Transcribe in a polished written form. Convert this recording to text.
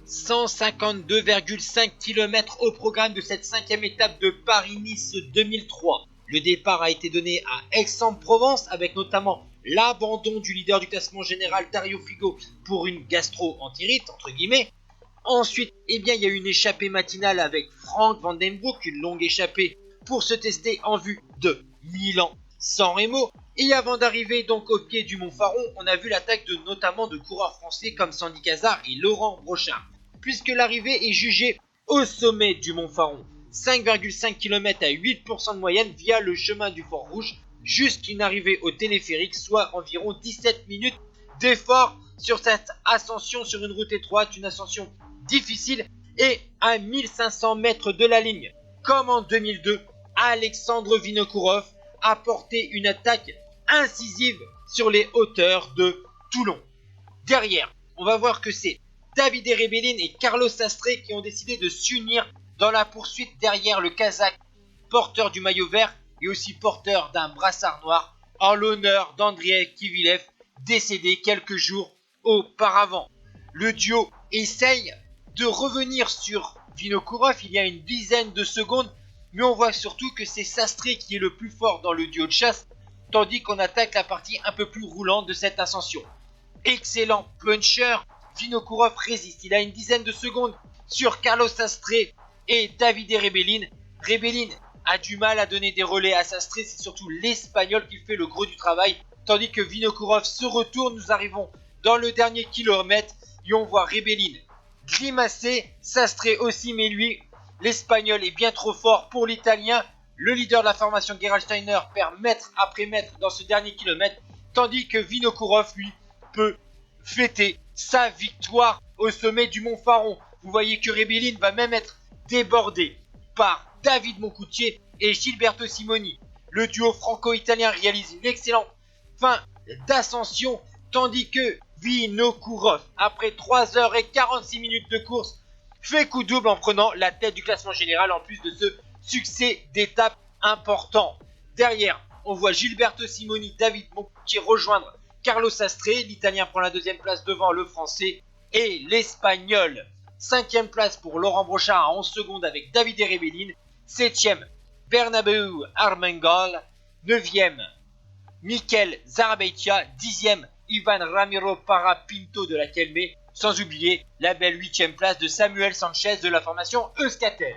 152,5 km au programme de cette 5e étape de Paris-Nice 2003. Le départ a été donné à Aix-en-Provence avec notamment l'abandon du leader du classement général Dario Figo pour une gastro-entérite entre guillemets. Ensuite, il y a eu une échappée matinale avec Frank Van Den Broek, une longue échappée pour se tester en vue de Milan-San Remo. Et avant d'arriver donc au pied du Mont Faron, on a vu l'attaque notamment de coureurs français comme Sandy Cazard et Laurent Brochard, puisque l'arrivée est jugée au sommet du Mont Faron. 5,5 km à 8% de moyenne via le chemin du Fort Rouge, jusqu'une arrivée au téléphérique, soit environ 17 minutes d'effort sur cette ascension sur une route étroite, une ascension difficile et à 1500 mètres de la ligne. Comme en 2002, Alexandre Vinokourov a porté une attaque incisive sur les hauteurs de Toulon. Derrière, on va voir que c'est Davide Rebellin et Carlos Sastre qui ont décidé de s'unir dans la poursuite derrière le Kazakh, porteur du maillot vert et aussi porteur d'un brassard noir, en l'honneur d'Andrei Kivilev, décédé quelques jours auparavant. Le duo essaye de revenir sur Vinokourov il y a une dizaine de secondes, mais on voit surtout que c'est Sastre qui est le plus fort dans le duo de chasse, tandis qu'on attaque la partie un peu plus roulante de cette ascension. Excellent puncher, Vinokourov résiste, il a une dizaine de secondes sur Carlos Sastre et Davide Rebellin. Rebellin a du mal à donner des relais à Sastre, c'est surtout l'Espagnol qui fait le gros du travail, tandis que Vinokourov se retourne. Nous arrivons dans le dernier kilomètre et on voit Rebellin grimacer, Sastre aussi, mais lui, l'Espagnol est bien trop fort pour l'Italien. Le leader de la formation Gerald Steiner perd mètre après mètre dans ce dernier kilomètre, tandis que Vinokourov, lui, peut fêter sa victoire au sommet du Mont Faron. Vous voyez que Rebellin va même être débordé par David Moncoutier et Gilberto Simoni. Le duo franco-italien réalise une excellente fin d'ascension, tandis que Vinokourov, après 3h46 minutes de course, fait coup double en prenant la tête du classement général en plus de ce succès d'étape important. Derrière, on voit Gilberto Simoni, David Moncoutier rejoindre Carlos Sastre. L'Italien prend la deuxième place devant le Français et l'Espagnol. 5e place pour Laurent Brochard à 11 secondes avec Davide Rebellin. 7e, Bernabeu Armengol. 9e, Mikel Zarabeitia. 10e, Ivan Ramiro Parapinto de la Kelme. Sans oublier la belle 8e place de Samuel Sanchez de la formation Euskaltel.